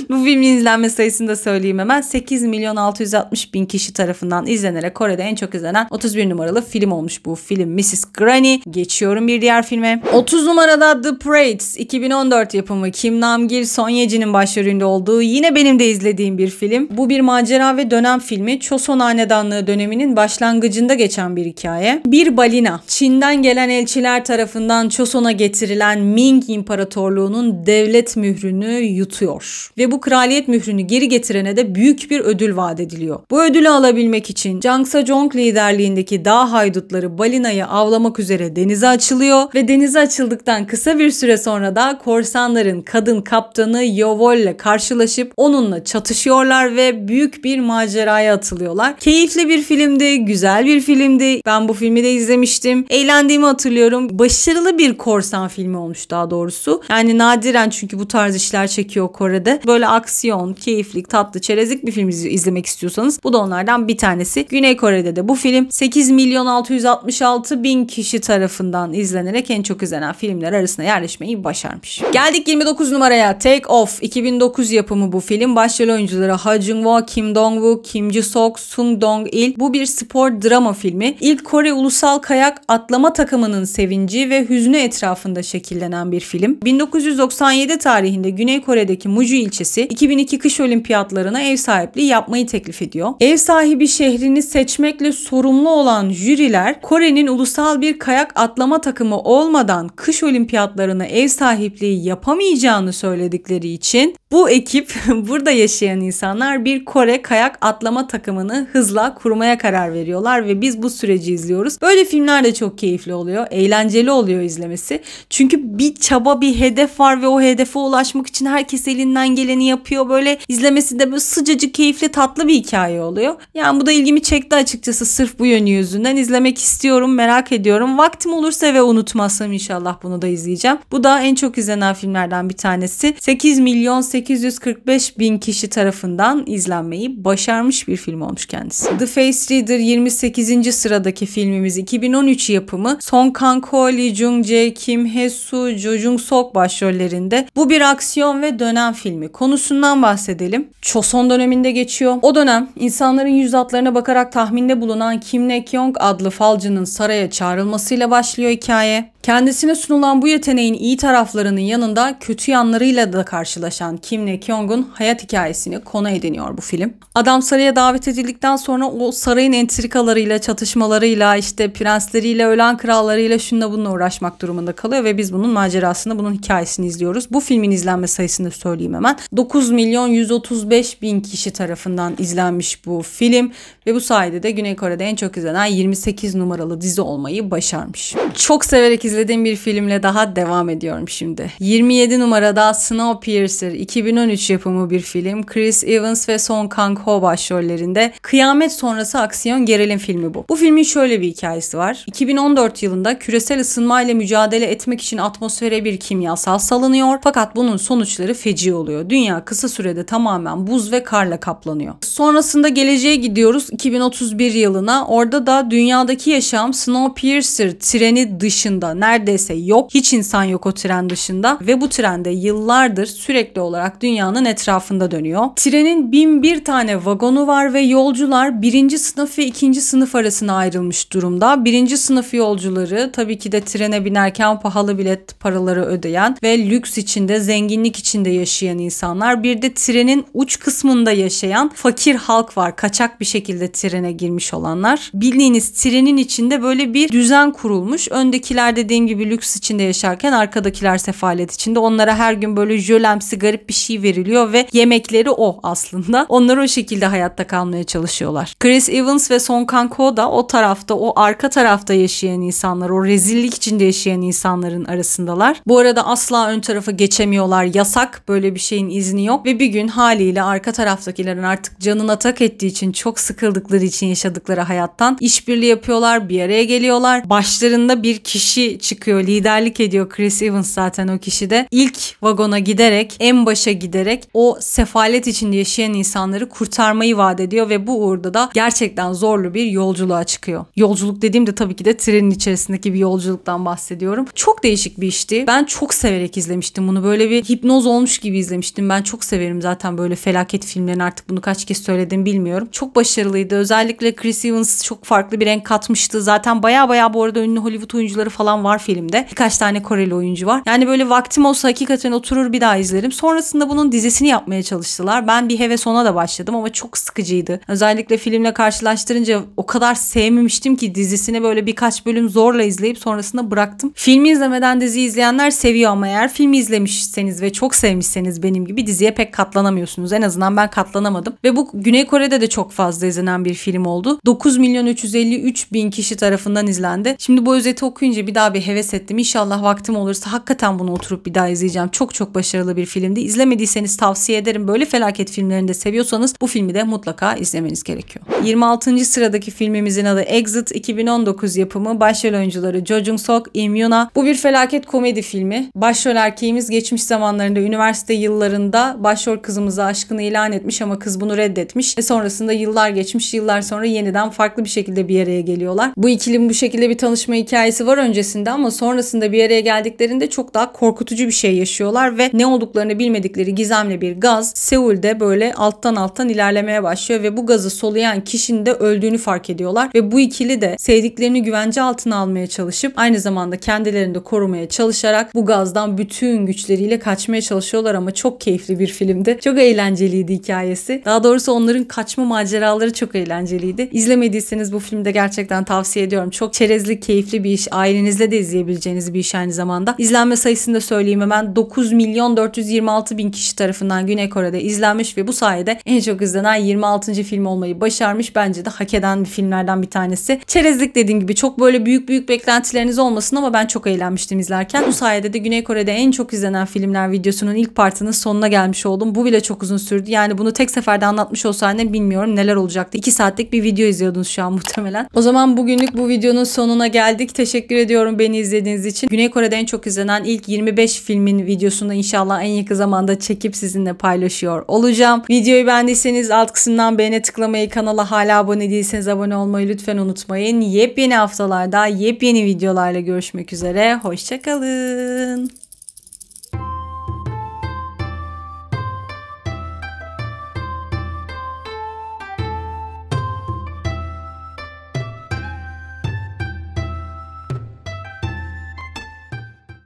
Bu filmin izlenme sayısını da söyleyeyim hemen. 8 milyon 660 bin kişi tarafından izlenerek Kore'de en çok izlenen 31 numaralı film olmuş bu film Mrs. Granny. Geçiyorum bir diğer filme. 30 numarada The Pirates, 2014 yapımı, Kim Nam-gil, Son Ye-jin'in başrolünde olduğu yine benim de izlediğim bir film. Bu bir macera ve dönem filmi. Çoson Hanedanlığı döneminin başlangıcında geçen bir hikaye. Bir balina, Çin'den gelen elçiler tarafından Çoson'a getirilen Ming İmparatorluğu'nun devlet mührünü yutuyor. Ve bu kraliyet mührünü geri getirene de büyük bir ödül vaat ediliyor. Bu ödülü alabilmek için Jang Sa-jong liderliğindeki dağ haydutları balinayı avlamak üzere denize açılıyor ve denize açıldıktan kısa bir süre sonra da korsanların kadın kaptanı Yovol ile karşılaşıp onunla çatışıyorlar ve büyük bir maceraya atılıyorlar. Keyifli bir filmdi, güzel bir filmdi. Ben bu filmi de izlemiştim. Eğlendiğimi hatırlıyorum. Başarılı bir korsan filmi olmuş daha doğrusu. Yani nadiren, çünkü bu tarz işler çekiyor Kore'de. Böyle aksiyon, keyiflik, tatlı, çerezlik bir film izlemek istiyorsanız bu da onlardan bir tanesi. Güney Kore'de de bu film 8 milyon 666 bin kişi tarafından izlenerek en çok izlenen filmler arasına yerleşmeyi başarmış. Geldik 29 numaraya. Take Off, 2009 yapımı bu film. Başrol oyuncuları Ha Jung-woo, Kim Dong-wook, Kim Ji-sok, Sung Dong-il. Bu bir spor drama filmi. İlk Kore ulusal kayak atlama takımının sevinci ve hüznü etrafında şekillenen bir film. 1997 tarihinde Güney Kore'deki Muju ilçesi 2002 kış olimpiyatlarına ev sahipliği yapmayı teklif ediyor. Ev sahibi şehrini seçmekle sorumlu olan jüriler Kore'nin ulusal bir kayak atlama takımı olmadan kış olimpiyatlarına ev sahipliği yapamayacağını söyledikleri için bu ekip, burada yaşayan insanlar bir Kore kayak atlama takımını hızla kurmaya karar veriyorlar ve biz bu süreci izliyoruz. Böyle filmler de çok keyifli oluyor, eğlenceli oluyor izlemesi. Çünkü bir çaba, bir hedef var ve o hedefe ulaşmak için herkes elinden geleni yapıyor. Böyle izlemesi de böyle sıcacık, keyifli, tatlı bir hikaye oluyor. Yani bu da ilgimi çekti açıkçası, sırf bu yönü yüzünden. İzlemek istiyorum, merak ediyorum. Vaktim olursa ve unutmazsam inşallah bunu da izleyeceğim. Bu da en çok izlenen filmlerden bir tanesi. 8 milyon 845 bin kişi tarafından izlenmeyi başarmış bir film olmuş kendisi. The Face Reader 28. sıradaki filmimiz, 2013 yapımı. Song Kang-ho, Lee Jung-jae, Kim Hae-soo, Jo Jung-sok başrollerinde. Bu bir aksiyon ve dönem filmi. Konusundan bahsedelim. Choson döneminde geçiyor. O dönem insanların yüz hatlarına bakarak tahminde bulunan Kim Ne-kyung adlı falcının saraya çağrılmasıyla başlıyor hikaye. Kendisine sunulan bu yeteneğin iyi taraflarının yanında kötü yanlarıyla da karşılaşan Kim Ne-kyung'un hayat hikayesini konu ediniyor bu film. Adam saraya davet edildikten sonra o sarayın entrikalarıyla, çatışmalarıyla, işte prensleriyle, ölen krallarıyla şununla bununla uğraşmak durumunda kalıyor ve biz bunun macerasını, bunun hikayesini izliyoruz. Bu filmin izlenme sayısını söyleyeyim hemen. 9.135.000 kişi tarafından izlenmiş bu film ve bu sayede de Güney Kore'de en çok izlenen 28 numaralı dizi olmayı başarmış. Çok severek izlediğim bir filmle daha devam ediyorum şimdi. 27 numarada Snowpiercer, 2013 yapımı bir film. Chris Evans ve Song Kang-ho başrollerinde kıyamet sonrası aksiyon gerilim filmi bu. Bu filmin şöyle bir hikayesi var. 2014 yılında küresel ısınma ile mücadele etmek için atmosfere bir kimyasal salınıyor. Fakat bunun sonuçları feci oluyor. Dünya kısa sürede tamamen buz ve karla kaplanıyor. Sonrasında geleceğe gidiyoruz 2031 yılına. Orada da dünyadaki yaşam Snowpiercer treni dışında neredeyse yok. Hiç insan yok o tren dışında ve bu trende yıllardır sürekli olarak dünyanın etrafında dönüyor. Trenin 1001 tane vagonu var ve yolcular 1. sınıf ve 2. sınıf arasına ayrılmış durumda. 1. sınıf yolcuları tabii ki de trene binerken pahalı bilet paraları ödeyen ve lüks içinde, zenginlik içinde yaşayan insanlar. Bir de trenin uç kısmında yaşayan fakir halk var. Kaçak bir şekilde trene girmiş olanlar. Bildiğiniz trenin içinde böyle bir düzen kurulmuş. Öndekiler dediğim gibi lüks içinde yaşarken arkadakiler sefalet içinde. Onlara her gün böyle jölemsi garip bir şey veriliyor ve yemekleri o aslında. Onlar o şekilde hayatta kalmaya çalışıyorlar. Chris Evans ve Song Kang-ho da o tarafta, o arka tarafta yaşayan insanlar, o rezillik içinde yaşayan insanların arasındalar. Bu arada asla ön tarafa geçemiyorlar. Yasak, böyle bir şeyin izni yok ve bir gün haliyle arka taraftakilerin artık canına tak ettiği için, çok sıkıldıkları için yaşadıkları hayattan işbirliği yapıyorlar, bir araya geliyorlar. Başlarında bir kişi çıkıyor, liderlik ediyor Chris Evans zaten o kişi de. İlk vagona giderek, en başa giderek o sefalet içinde yaşayan insanları kurtarmayı vaat ediyor ve bu uğurda da gerçekten zorlu bir yolculuğa çıkıyor. Yolculuk dediğimde tabii ki de trenin içerisindeki bir yolculuktan bahsediyorum. Çok değişik bir işti. Ben çok severek izlemiştim bunu. Böyle bir hipnoz olmuş gibi izlemiştim. Ben çok severim zaten böyle felaket filmlerini, artık bunu kaç kez söyledim bilmiyorum. Çok başarılıydı. Özellikle Chris Evans çok farklı bir renk katmıştı. Zaten baya bu arada ünlü Hollywood oyuncuları falan var filmde. Birkaç tane Koreli oyuncu var. Yani böyle vaktim olsa hakikaten oturur bir daha izlerim. Sonrasında bunun dizisini yapmaya çalıştılar. Ben bir heves ona da başladım ama çok sıkıcıydı. Özellikle filmle karşılaştırınca o kadar sevmemiştim ki dizisini böyle birkaç bölüm zorla izleyip sonrasında bıraktım. Filmi izlemeden dizi izleyenler seviyor ama eğer filmi izlemişseniz ve çok sevmişseniz benim gibi diziye pek katlanamıyorsunuz. En azından ben katlanamadım. Ve bu Güney Kore'de de çok fazla izlenen bir film oldu. 9.353.000 kişi tarafından izlendi. Şimdi bu özeti okuyunca bir daha bir heves ettim. İnşallah vaktim olursa hakikaten bunu oturup bir daha izleyeceğim. Çok başarılı bir filmdi. İzlemediyseniz tavsiye ederim. Böyle felaket filmlerini de seviyorsanız bu filmi de mutlaka izlemeniz gerekiyor. 26. sıradaki filmimizin adı Exit, 2019 yapımı. Başrol oyuncuları Jo Jung-sok, Im Yuna. Bu bir felaket komedi filmi. Başrol erkeğimiz geçmiş zamanlarında, üniversite yıllarında başrol kızımıza aşkını ilan etmiş ama kız bunu reddetmiş. Ve sonrasında yıllar geçmiş. Yıllar sonra yeniden farklı bir şekilde bir araya geliyorlar. Bu ikilinin bu şekilde bir tanışma hikayesi var öncesinde ama sonrasında bir araya geldiklerinde çok daha korkutucu bir şey yaşıyorlar ve ne olduklarını bilmedikleri gizemli bir gaz Seul'de böyle alttan ilerlemeye başlıyor ve bu gazı soluyan kişinin de öldüğünü fark ediyorlar ve bu ikili de sevdiklerini güvence altına almaya çalışıp aynı zamanda kendilerini de korumaya çalışarak bu gazdan bütün güçleriyle kaçmaya çalışıyorlar ama çok keyifli bir filmdi. Çok eğlenceliydi hikayesi. Daha doğrusu onların kaçma maceraları çok eğlenceliydi. İzlemediyseniz bu filmde gerçekten tavsiye ediyorum. Çok çerezli, keyifli bir iş. Ailenizle de izleyebileceğiniz bir iş aynı zamanda. İzlenme sayısını da söyleyeyim hemen. 9.426.000 kişi tarafından Güney Kore'de izlenmiş ve bu sayede en çok izlenen 26. film olmayı başarmış. Bence de hak eden filmlerden bir tanesi. Çerezlik dediğim gibi çok böyle büyük beklentileriniz olmasın ama ben çok eğlenmiştim izlerken. Bu sayede de Güney Kore'de en çok izlenen filmler videosunun ilk partının sonuna gelmiş oldum. Bu bile çok uzun sürdü. Yani bunu tek seferde anlatmış olsaydım bilmiyorum neler olacaktı. 2 saatlik bir video izliyordunuz şu an muhtemelen. O zaman bugünlük bu videonun sonuna geldik. Teşekkür ediyorum beni izlediğiniz için. Güney Kore'de en çok izlenen ilk 25 filmin videosunu inşallah en yakın zamanda çekip sizinle paylaşıyor olacağım. Videoyu beğendiyseniz alt kısımdan beğene tıklamayı, kanala hala abone değilseniz abone olmayı lütfen unutmayın. Yepyeni haftalarda yepyeni videolarla görüşmek üzere. Hoşça kalın.